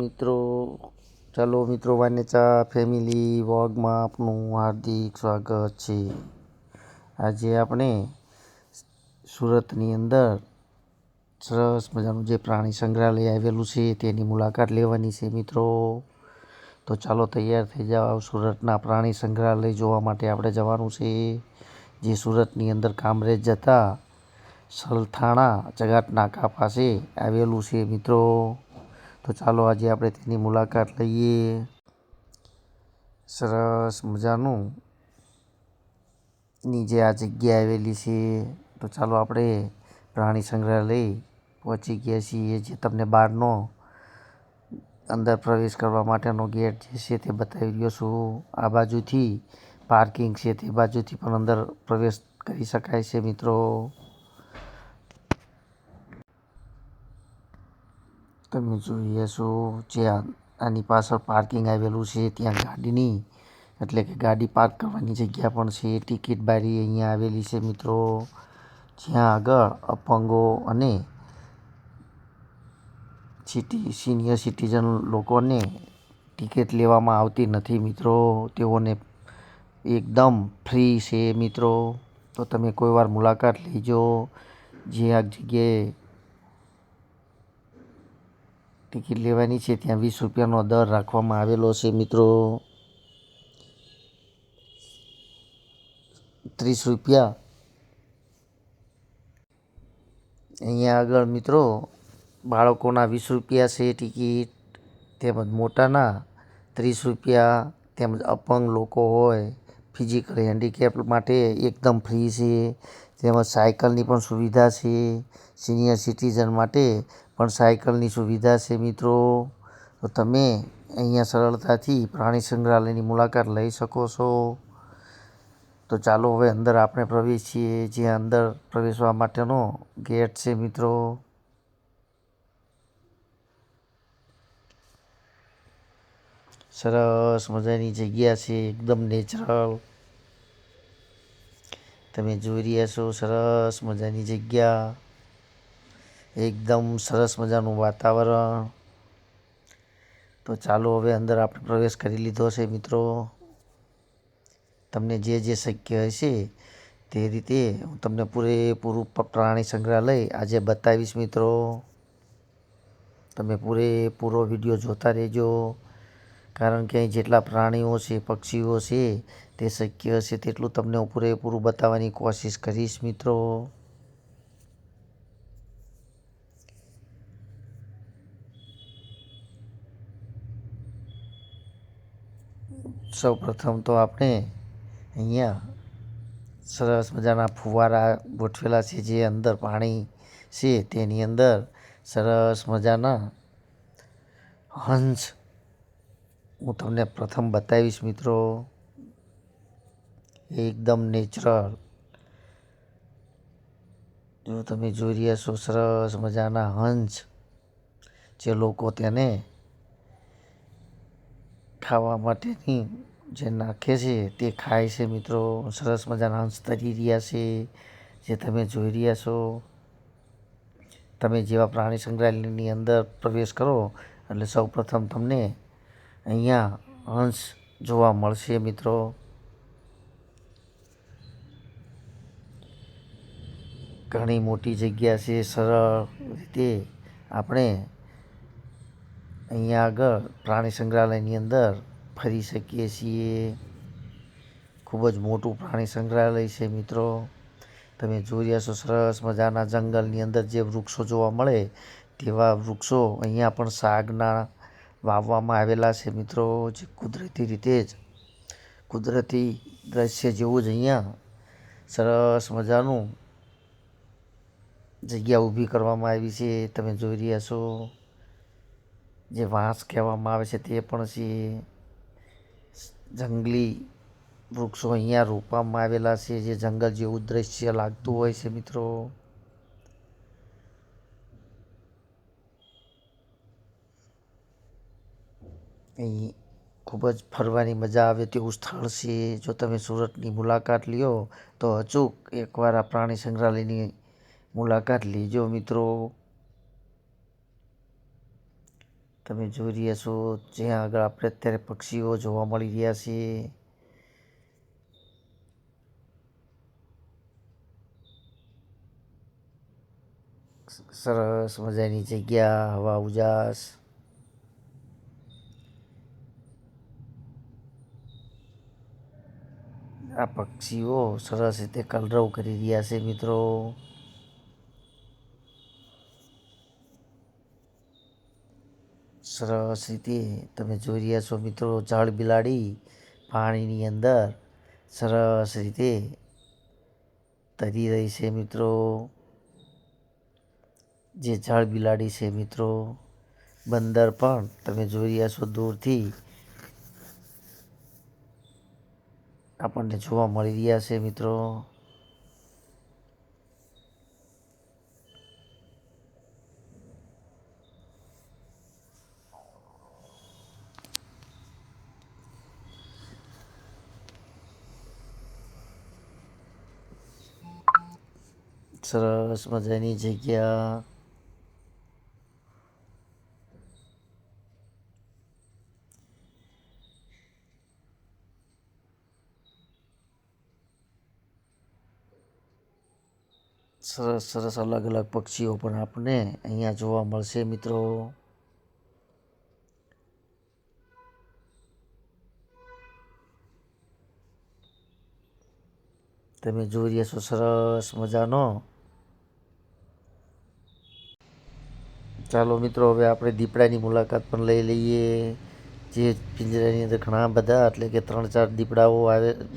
મિત્રો, ચાલો મિત્રો, વાનેચા ફેમિલી વ્લોગમાં આપનું હાર્દિક સ્વાગત છે. આજે આપણે સુરતની અંદર સરસ મજાનું જે પ્રાણી સંગ્રહાલય આવેલું છે તેની મુલાકાત લેવાની છે મિત્રો. તો ચાલો તૈયાર થઈ જાઓ. સુરતના પ્રાણી સંગ્રહાલય જોવા માટે આપણે જવાનું છે, જે સુરતની અંદર કામરેજ જતા સલથાણા જગાટ નાકા પાસે આવેલું છે મિત્રો. તો ચાલો આજે આપણે તેની મુલાકાત લઈએ. સરસ મજાનું ની જે આ જગ્યા આવેલી છે, તો ચાલો આપણે પ્રાણી સંગ્રહાલય પહોંચી ગયા છીએ. જે તમને બહારનો અંદર પ્રવેશ કરવા માટેનો ગેટ જે છે તે બતાવી રહ્યો છું. આ બાજુથી પાર્કિંગ છે, તે બાજુથી પણ અંદર પ્રવેશ કરી શકાય છે મિત્રો. તમે જોઈ હશો જ્યાં આની પાછળ પાર્કિંગ આવેલું છે, ત્યાં ગાડીની એટલે કે ગાડી પાર્ક કરવાની જગ્યા પણ છે. ટિકિટ બારી અહીંયા આવેલી છે મિત્રો, જ્યાં આગળ અપંગો અને સિનિયર સિટીઝન લોકોને ટિકિટ લેવામાં આવતી નથી મિત્રો. તેઓને એકદમ ફ્રી છે મિત્રો. તો તમે કોઈ વાર મુલાકાત લેજો. જે આ જગ્યાએ ટિકિટ લેવાની છે ત્યાં 20 રૂપિયાનો દર રાખવામાં આવેલો છે મિત્રો. 30 રૂપિયા અહીંયા આગળ મિત્રો બાળકોના 20 રૂપિયા છે ટિકિટ, તેમજ મોટાના 30 રૂપિયા, તેમજ અપંગ લોકો હોય, ફિઝિકલ હેન્ડીકેપ માટે એકદમ ફ્રી છે. તેમજ સાયકલની પણ સુવિધા છે. સિનિયર સિટીઝન માટે પણ સાયકલની સુવિધા છે મિત્રો. તો તમે અહીંયા સરળતાથી પ્રાણી સંગ્રહાલયની મુલાકાત લઈ શકો છો. તો ચાલો હવે અંદર આપણે પ્રવેશીએ. જે અંદર પ્રવેશવા માટેનો ગેટ છે મિત્રો. સરસ મજાની જગ્યા છે, એકદમ નેચરલ. તમે જોઈ રહ્યા છો સરસ મજાની જગ્યા, એકદમ સરસ મજાનું વાતાવરણ. તો ચાલો હવે અંદર આપણે પ્રવેશ કરી લીધો છે મિત્રો. તમને જે શક્ય હશે તે રીતે હું તમને પૂરેપૂરું પ્રાણી સંગ્રહાલય આજે બતાવીશ મિત્રો. તમે પૂરેપૂરો વિડીયો જોતા રહેજો, કારણ કે અહીં જેટલા પ્રાણીઓ છે, પક્ષીઓ છે, તે શક્ય હશે તેટલું તમને હું પૂરેપૂરું બતાવવાની કોશિશ કરીશ મિત્રો. સૌપ્રથમ તો આપણે અહીંયા સરસ મજાના ફુવારા ગોઠવેલા છે. જે અંદર પાણી છે તેની અંદર સરસ મજાના હંસ હું તમને પ્રથમ બતાવીશ મિત્રો. એકદમ નેચરલ. જો તમે જોઈ રહ્યા છો સરસ મજાના હંસ, જે લોકો તેને ખાવા માટેની જે નાખે છે તે ખાય છે મિત્રો. સરસ મજાના હંસ તરી રહ્યા છે, જે તમે જોઈ રહ્યા છો. તમે જેવા પ્રાણી સંગ્રહાલયની અંદર પ્રવેશ કરો એટલે સૌપ્રથમ તમને અહીંયા હંસ જોવા મળશે મિત્રો. ઘણી મોટી જગ્યા છે. સરળ રીતે આપણે અહીંયા આગળ પ્રાણી સંગ્રહાલયની અંદર ફરી શકીએ છીએ. ખૂબ જ મોટું પ્રાણી સંગ્રહાલય છે મિત્રો. તમે જોઈ રહ્યા છો સરસ મજાના જંગલની અંદર જે વૃક્ષો જોવા મળે તેવા વૃક્ષો અહીંયા પણ સાગના વાવવામાં આવેલા છે મિત્રો. જે કુદરતી રીતે જ કુદરતી દ્રશ્ય જેવું જ અહીંયા સરસ મજાનું જગ્યા ઊભી કરવામાં આવી છે. તમે જોઈ રહ્યા છો જે વાંસ કહેવામાં આવે છે તે પણ છે. જંગલી વૃક્ષો અહીંયા રોપવામાં આવેલા છે, જે જંગલ જેવું દ્રશ્ય લાગતું હોય છે મિત્રો. અહીં ખૂબ જ ફરવાની મજા આવે તેવું સ્થળ છે. જો તમે સુરતની મુલાકાત લ્યો તો અચૂક એકવાર આ પ્રાણી સંગ્રહાલયની મુલાકાત લેજો મિત્રો. તમે જોઈ રહ્યા છો જ્યાં આગળ આપણે અત્યારે પક્ષીઓ જોવા મળી રહ્યા છે. સરસ મજાની જગ્યા, હવા ઉજાસ. આ પક્ષીઓ સરસ રીતે કલરવ કરી રહ્યા છે મિત્રો. સરસ રીતે તમે જોઈ રહ્યા છો મિત્રો, ઝાડ બિલાડી પાણીની અંદર સરસ રીતે તરી રહી છે મિત્રો. જે ઝાડ બિલાડી છે મિત્રો, બંદર પણ તમે જોઈ રહ્યા છો દૂરથી આપણને જોવા મળી રહ્યા છે મિત્રો. સરસ મજાની જગ્યા. સરસ સરસ અલગ અલગ પક્ષીઓ પણ આપણને અહીંયા જોવા મળશે મિત્રો. તમે જોઈ રહ્યા છો સરસ મજાનો. ચાલો મિત્રો, હવે આપણે દીપડાની મુલાકાત પણ લઈ લઈએ. જે પિંજરાની અંદર ઘણા બધા એટલે કે 3-4 દીપડાઓ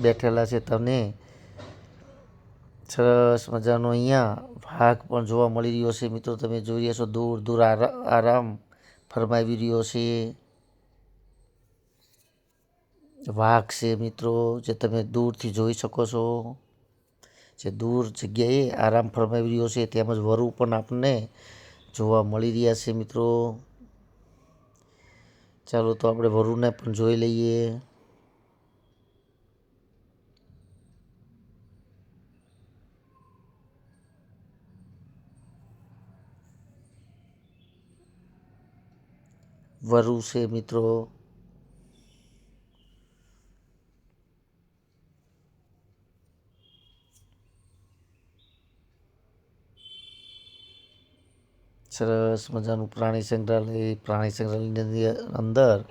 બેઠેલા છે. તમને સરસ મજાનો અહીંયા વાઘ પણ જોવા મળી રહ્યો છે મિત્રો. તમે જોઈ રહ્યા છો દૂર દૂર આરામ ફરમાવી રહ્યો છે. વાઘ છે મિત્રો, જે તમે દૂરથી જોઈ શકો છો. જે દૂર જગ્યાએ આરામ ફરમાવી રહ્યો છે. તેમજ વરુ પણ આપણને જોવા મળી રહ્યા છે મિત્રો. ચાલો તો આપણે વરુને પણ જોઈ લઈએ. વરુ છે મિત્રો. સરસ મજાનું પ્રાણી સંગ્રહાલયની અંદર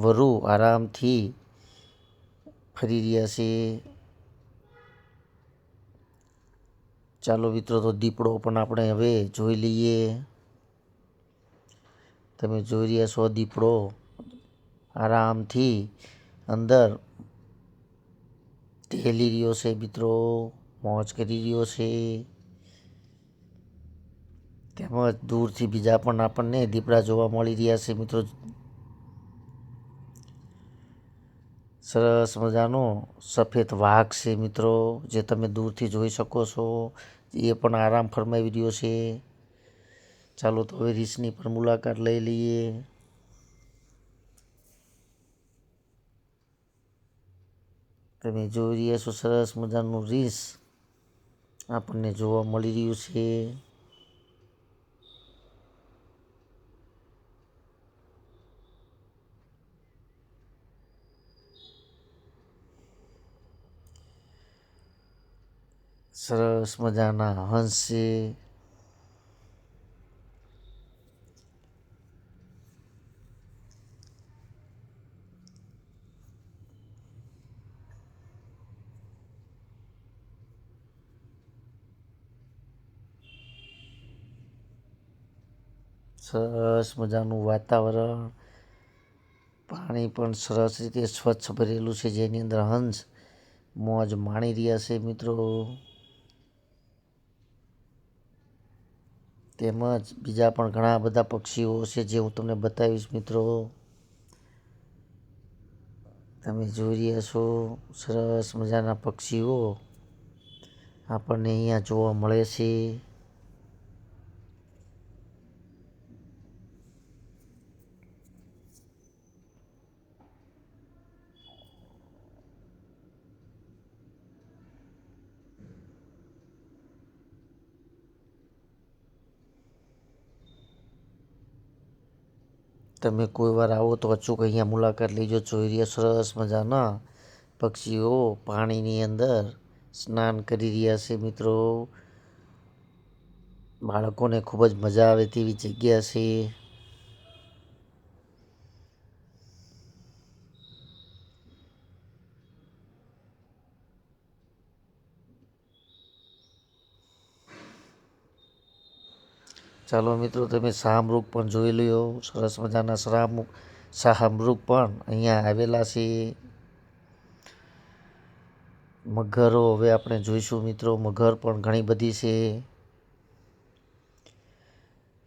વરુ આરામથી ફરી રહ્યા છે. ચાલો મિત્રો, તો દીપડો પણ આપણે હવે જોઈ લઈએ. તમે જોઈ રહ્યા છો દીપડો આરામથી અંદર ટહેલી રહ્યો છે મિત્રો, મોજ કરી રહ્યો છે. તેમજ દૂરથી બીજા પણ આપણને દીપડા જોવા મળી રહ્યા છે મિત્રો. સરસ મજાનો સફેદ વાઘ છે મિત્રો, જે તમે દૂરથી જોઈ શકો છો. એ પણ આરામ ફરમાવી રહ્યો છે. ચાલો તો હવે રીંછની પણ મુલાકાત લઈ લઈએ. તમે જોઈ રહ્યા છો સરસ મજાનું રીંછ આપણને જોવા મળી રહ્યું છે. સરસ મજાના હંસ છે. સરસ મજાનું વાતાવરણ, પાણી પણ સરસ રીતે સ્વચ્છ ભરેલું છે, જેની અંદર હંસ મોજ માણી રહ્યા છે મિત્રો. તેમજ બીજા પણ ઘણા બધા પક્ષીઓ છે, જે હું તમને બતાવીશ મિત્રો. તમે જોઈ રહ્યા છો સરસ મજાના પક્ષીઓ આપણને અહીંયા જોવા મળે છે. તમે કોઈ વાર આવો તો અચૂક અહીંયા મુલાકાત લેજો. જોઈ રહ્યા સરસ મજાના પક્ષીઓ પાણીની અંદર સ્નાન કરી રહ્યા છે મિત્રો. બાળકોને ખૂબ જ મજા આવે તેવી જગ્યા છે. ચાલો મિત્રો તમે શાહમૃગ પણ જોઈ લ્યો. સરસ મજાના શાહમૃગ પણ અહીંયા આવેલા છે. મગરો હવે આપણે જોઈશું મિત્રો. મગર પણ ઘણી બધી છે.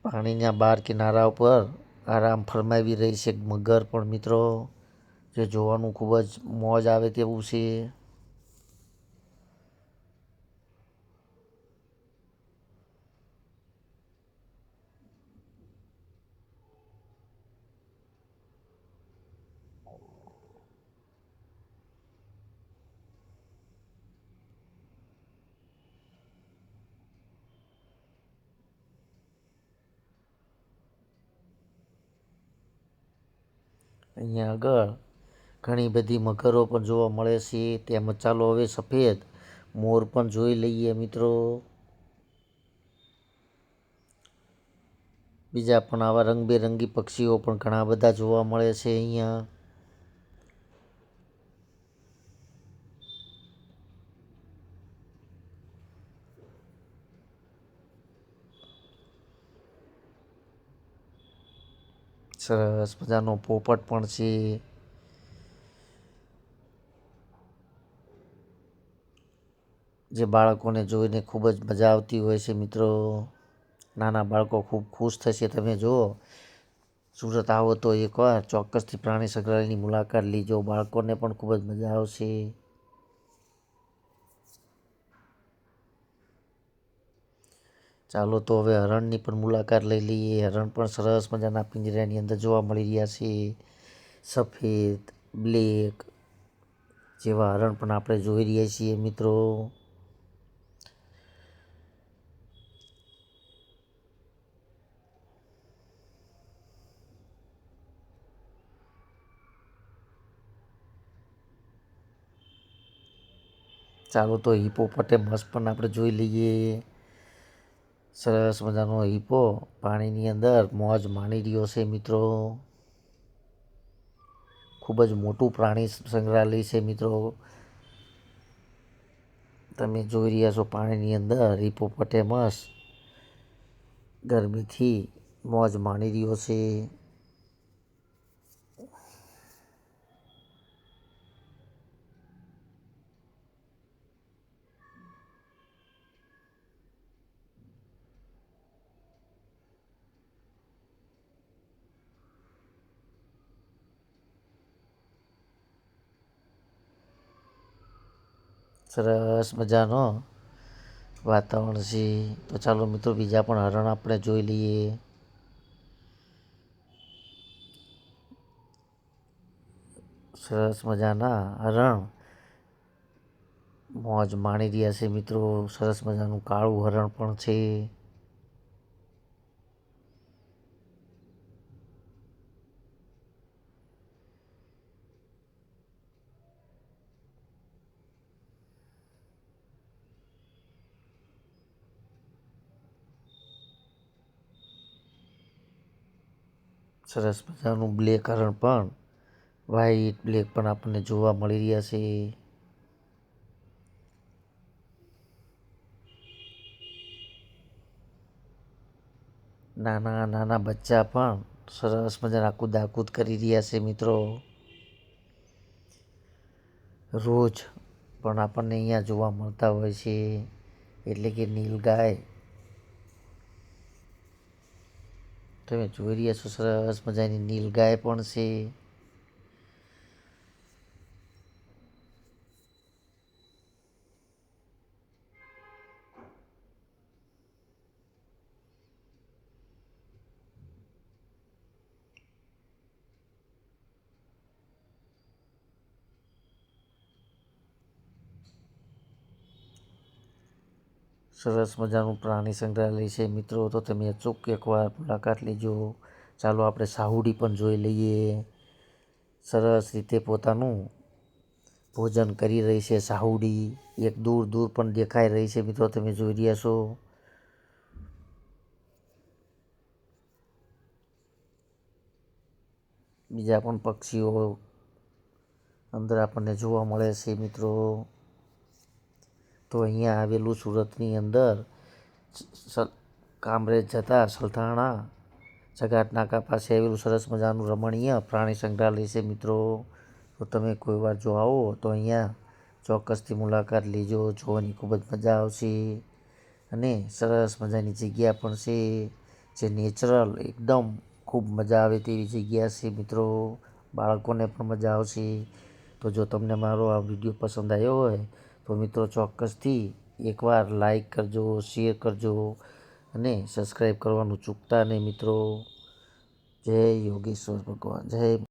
પાણીના બાર કિનારા ઉપર આરામ ફરમાવી રહી છે મગર પણ મિત્રો, જે જોવાનું ખૂબ જ મોજ આવે તેવું છે. અહીંયા આગળ ઘણી બધી મગરો પણ જોવા મળે છે. તેમજ ચાલો હવે સફેદ મોર પણ જોઈ લઈએ મિત્રો. બીજા પણ આવા રંગબેરંગી પક્ષીઓ પણ ઘણા બધા જોવા મળે છે અહીંયા. સરસ મજાનો પોપટ પણ છે. જે બાળકોને જોઈને ખૂબ જ મજા આવતી હોય છે મિત્રો. નાના બાળકો ખૂબ ખુશ થશે. તમે જુઓ સુરત આવો તો એકવાર ચોક્કસથી પ્રાણી સંગ્રહાલયની મુલાકાત લીજો. બાળકોને પણ ખૂબ જ મજા આવશે. ચાલો તો હવે હરણની પણ મુલાકાત લઈ લઈએ. હરણ પણ સરસ મજાના પિંજરાની અંદર જોવા મળી રહ્યા છે. સફેદ, બ્લેક જેવા હરણ પણ આપણે જોઈ રહ્યા છીએ મિત્રો. ચાલો તો હિપોપોટેમસ પણ આપણે જોઈ લઈએ. સરસ મજાનો હિપો પાણીની અંદર મોજ માણી રહ્યો છે મિત્રો. ખૂબ જ મોટું પ્રાણી સંગ્રહાલય છે મિત્રો. તમે જોઈ રહ્યા છો પાણીની અંદર હિપોપોટેમસ ગરમીથી મોજ માણી રહ્યો છે. સરસ મજાનો વાતાવરણ છે. તો ચાલો મિત્રો બીજા પણ હરણ આપણે જોઈ લઈએ. સરસ મજાના હરણ મોજ માણી રહ્યા છે મિત્રો. સરસ મજાનું કાળું હરણ પણ છે. સરસ મજાનું બ્લેક હરણ પણ વ્હાઈટ બ્લેક પણ આપણને જોવા મળી રહ્યા છે. નાના નાના બચ્ચા પણ સરસ મજાના કૂદાકૂદ કરી રહ્યા છે મિત્રો. રોજ પણ આપણને અહીંયા જોવા મળતા હોય છે, એટલે કે નીલગાય. તમે જોઈ રહ્યા છો સરસ મજાની નીલગાય પણ છે. સરસ મજાનું પ્રાણી સંગ્રહાલય છે મિત્રો. તો તમે અચૂક એકવાર મુલાકાત લેજો. ચાલો આપણે સાહુડી પણ જોઈ લઈએ. સરસ રીતે પોતાનું ભોજન કરી રહી છે સાહુડી. એક દૂર દૂર પણ દેખાઈ રહી છે મિત્રો, તમે જોઈ રહ્યા છો. બીજા પણ પક્ષીઓ અંદર આપણને જોવા મળે છે મિત્રો. તો અહીંયા આવેલું સુરતની અંદર કામરેજ જતા સલથાણા જગાત નાકા પાસે આવેલું સરસ મજાનું રમણીય પ્રાણી સંગ્રહાલય છે મિત્રો. તો તમે કોઈ વાર જો આવો તો અહીંયા ચોક્કસથી મુલાકાત લેજો. જોવાની ખૂબ જ મજા આવશે અને સરસ મજાની જગ્યા પણ છે, જે નેચરલ એકદમ ખૂબ મજા આવે તેવી જગ્યા છે મિત્રો. બાળકોને પણ મજા આવશે. તો જો તમને મારો આ વિડીયો પસંદ આવ્યો હોય તો મિત્રો ચોક્કસથી એકવાર લાઈક કરજો, શેર કરજો અને સબસ્ક્રાઈબ કરવાનું ચૂકતા નહીં મિત્રો. જય યોગેશ્વર ભગવાન, જય